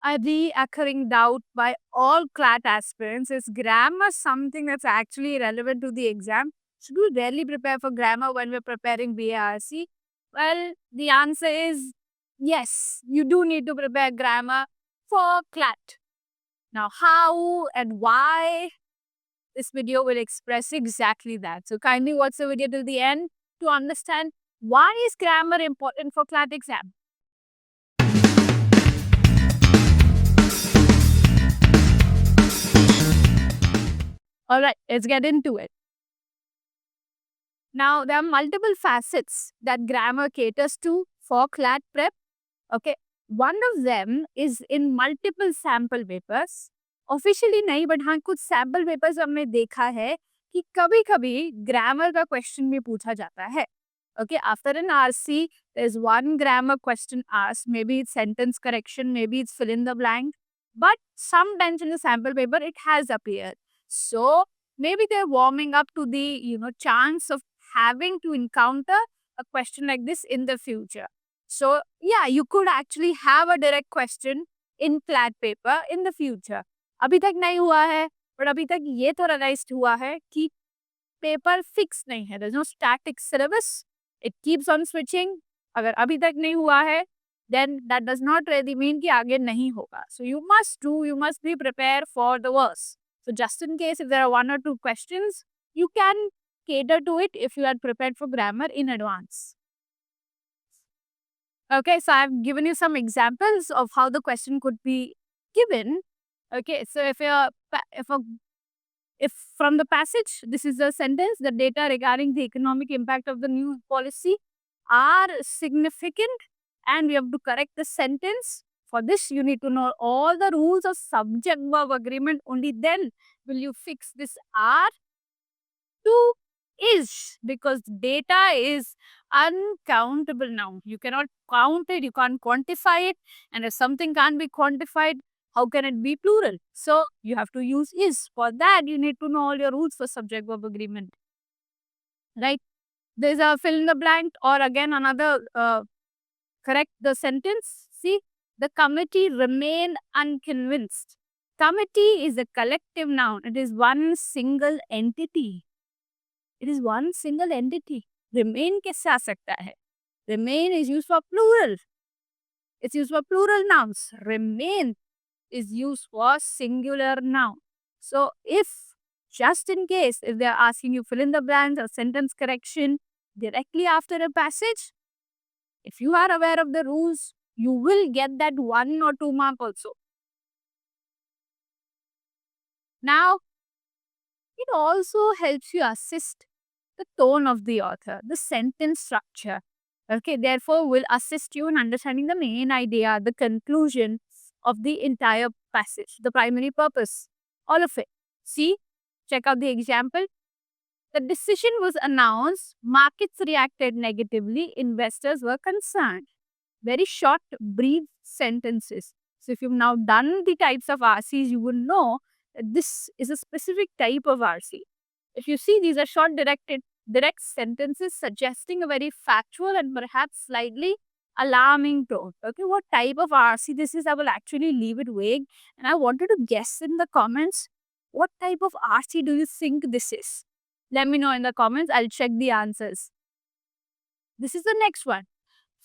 a reoccurring doubt by all CLAT aspirants. Is grammar something that's actually relevant to the exam? Should we really prepare for grammar when we're preparing BARC? Well, the answer is yes, you do need to prepare grammar for CLAT. Now, how and why? This video will express exactly that. So kindly watch the video till the end to understand why is grammar important for CLAT exam. All right, let's get into it. Now, there are multiple facets that grammar caters to for CLAT prep. Okay, one of them is in multiple sample papers. Officially नहीं, but हाँ कुछ sample papers हमने देखा है कि कभी कभी grammar का क्वेश्चन भी पूछा जाता है. Okay, after an RC, there's one grammar question asked. Maybe it's sentence correction, maybe it's fill in the blank. But sometimes in the sample paper, it has appeared. So maybe they're warming up to the chance of having to encounter a question like this in the future. So yeah, you could actually have a direct question in CLAT paper in the future. अभी तक नहीं हुआ है, but अभी तक ये तो realized हुआ है कि पेपर फिक्स नहीं है. There's no static syllabus. It keeps on switching. अगर अभी तक नहीं हुआ है, then that does not really mean कि आगे नहीं होगा. So you must be prepared for the worst. So just in case if there are one or two questions, you can cater to it if you are prepared for grammar in advance. Okay, so I've given you some examples of how the question could be given. Okay, so if from the passage, this is the sentence, the data regarding the economic impact of the new policy are significant and we have to correct the sentence. For this, you need to know all the rules of subject-verb agreement. Only then will you fix this are to is, because data is uncountable now. You cannot count it, you can't quantify it. And if something can't be quantified, how can it be plural? So you have to use is. For that, you need to know all your rules for subject-verb agreement. Right? There's a fill in the blank, or again another correct the sentence. See, the committee remain unconvinced. Committee is a collective noun. It is one single entity. It is one single entity. Remain कैसे आ सकता है? Remain is used for plural. It's used for plural nouns. Remain is used for singular noun. So if just in case if they're asking you fill in the blanks or sentence correction directly after a passage, if you are aware of the rules, you will get that 1 or 2 mark also. Now, it also helps you assist the tone of the author, the sentence structure. Okay, therefore, will assist you in understanding the main idea, the conclusion of the entire passage, the primary purpose, all of it. See, check out the example. The decision was announced, markets reacted negatively, investors were concerned. Very short, brief sentences. So, if you've now done the types of RCs, you will know that this is a specific type of RC. If you see, these are short, direct sentences suggesting a very factual and perhaps slightly alarming tone. Okay, what type of RC this is, I will actually leave it vague. And I wanted to guess in the comments, what type of RC do you think this is? Let me know in the comments. I'll check the answers. This is the next one.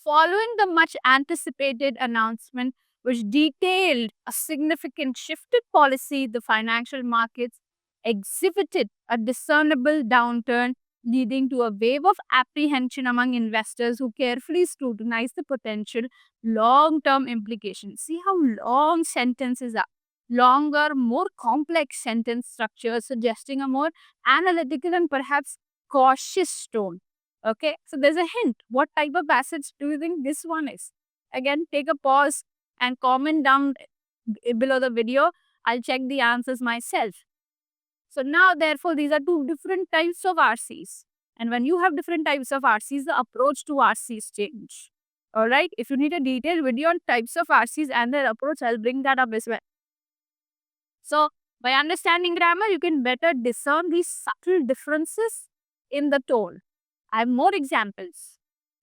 Following the much anticipated announcement, which detailed a significant shift in policy, the financial markets exhibited a discernible downturn, leading to a wave of apprehension among investors who carefully scrutinize the potential long-term implications. See how long sentences are. Longer, more complex sentence structures suggesting a more analytical and perhaps cautious tone. Okay, so there's a hint. What type of passage do you think this one is? Again, take a pause and comment down below the video. I'll check the answers myself. So now, therefore, these are two different types of RCs. And when you have different types of RCs, the approach to RCs change. Alright, if you need a detailed video on types of RCs and their approach, I'll bring that up as well. So, by understanding grammar, you can better discern these subtle differences in the tone. I have more examples.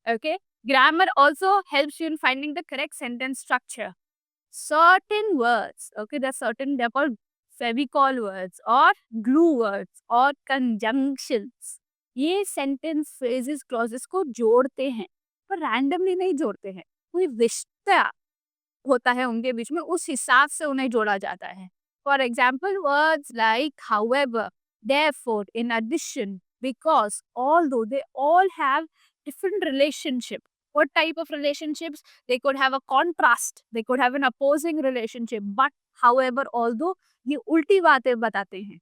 Okay, grammar also helps you in finding the correct sentence structure. certain words, okay, they're called Fevicol words और glue words और conjunctions, ये sentence phrases clauses को जोड़ते हैं, पर randomly नहीं जोड़ते हैं, कोई रिश्ता होता है उनके बीच में, उस हिसाब से उन्हें जोड़ा जाता है. For example words like however, therefore, in addition, because, although, they all have different relationship. What type of relationships? They could have a contrast, they could have an opposing relationship, but however, although, ये उल्टी बातें बताते हैं.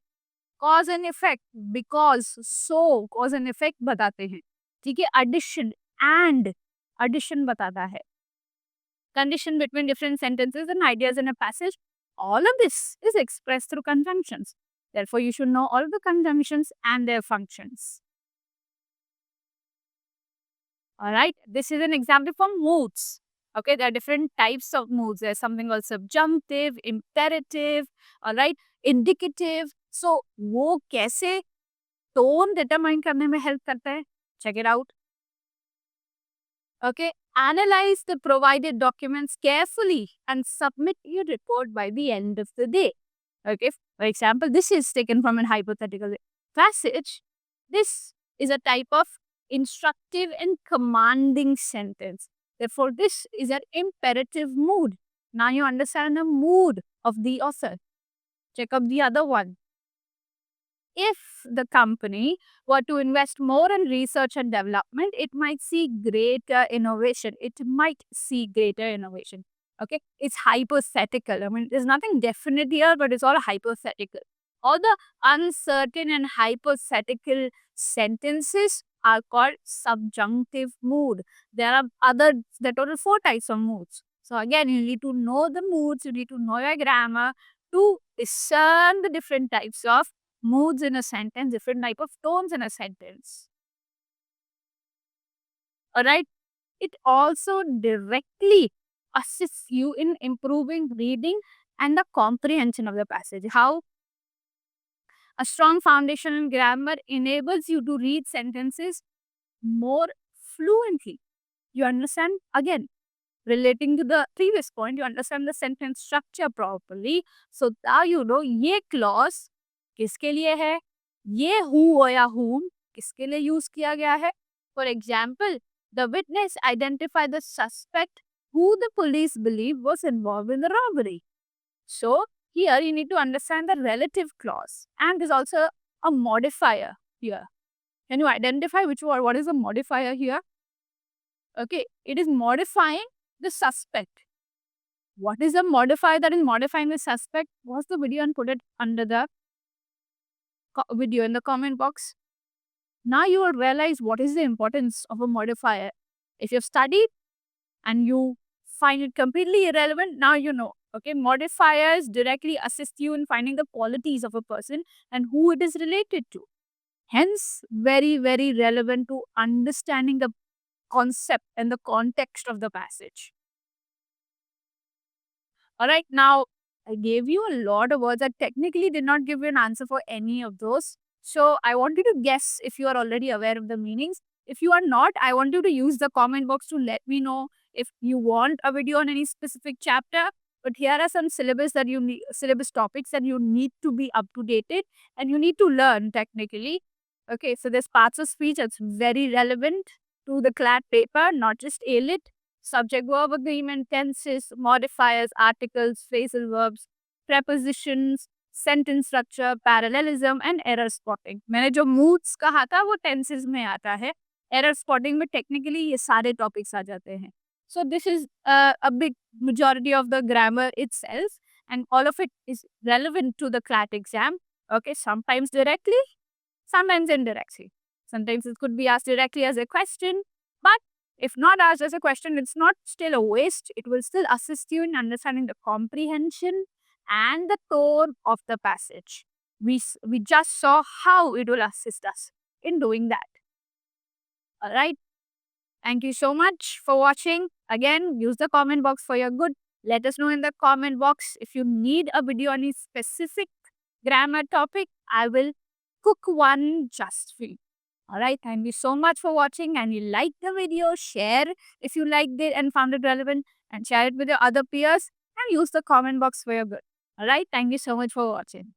Cause and effect, because, so, cause and effect बताते हैं. ठीक है, addition and addition बताता है. Condition between different sentences and ideas in a passage. All of this is expressed through conjunctions. Therefore, you should know all of the conjunctions and their functions. All right, this is an example for moods. Okay, there are different types of moods. There's something called subjunctive, imperative, all right, indicative. So, वो कैसे tone determine करने में help करता है? Check it out. Okay, analyze the provided documents carefully and submit your report by the end of the day. Okay, for example, this is taken from a hypothetical passage. This is a type of instructive and commanding sentence. Therefore, this is an imperative mood. Now you understand the mood of the author. Check out the other one. If the company were to invest more in research and development, it might see greater innovation. It might see greater innovation. Okay, it's hypothetical. I mean, there's nothing definite here, but it's all hypothetical. All the uncertain and hypothetical sentences are called subjunctive mood. There are total 4 types of moods. So again, you need to know the moods, you need to know your grammar to discern the different types of moods in a sentence, different type of tones in a sentence. Alright, it also directly assists you in improving reading and the comprehension of the passage. How? A strong foundation in grammar enables you to read sentences more fluently. You understand? Again, relating to the previous point, you understand the sentence structure properly. So now you know ये clause किसके लिए है, ये who या whom किसके लिए use किया गया है. For example, the witness identified the suspect who the police believe was involved in the robbery. So here you need to understand the relative clause, and there's also a modifier here. Can you identify what is the modifier here? Okay, it is modifying the suspect. What is the modifier that is modifying the suspect? Watch the video and put it under the video in the comment box. Now you will realize what is the importance of a modifier. If you've studied and you find it completely irrelevant, now you know. Okay, modifiers directly assist you in finding the qualities of a person and who it is related to. Hence, very, very relevant to understanding the concept and the context of the passage. Alright, now I gave you a lot of words. I technically did not give you an answer for any of those. So I want you to guess if you are already aware of the meanings. If you are not, I want you to use the comment box to let me know if you want a video on any specific chapter. But here are some syllabus topics that you need to be up to date and you need to learn technically. Okay, so there's parts of speech that's very relevant to the CLAT paper, not just A-Lit. Subject verb agreement, tenses, modifiers, articles, phrasal verbs, prepositions, sentence structure, parallelism and error spotting. मैंने जो moods कहा था वो tenses में आता है. Error spotting में technically ये सारे topics आ जाते हैं. So this is a big majority of the grammar itself, and all of it is relevant to the CLAT exam. Okay, sometimes directly, sometimes indirectly. Sometimes it could be asked directly as a question, but if not asked as a question, it's not still a waste. It will still assist you in understanding the comprehension and the tone of the passage. We just saw how it will assist us in doing that. Alright. Thank you so much for watching. Again, use the comment box for your good. Let us know in the comment box if you need a video on a specific grammar topic. I will cook one just for you. Alright, thank you so much for watching, and you like the video, share if you liked it and found it relevant, and share it with your other peers. and use the comment box for your good. Alright, thank you so much for watching.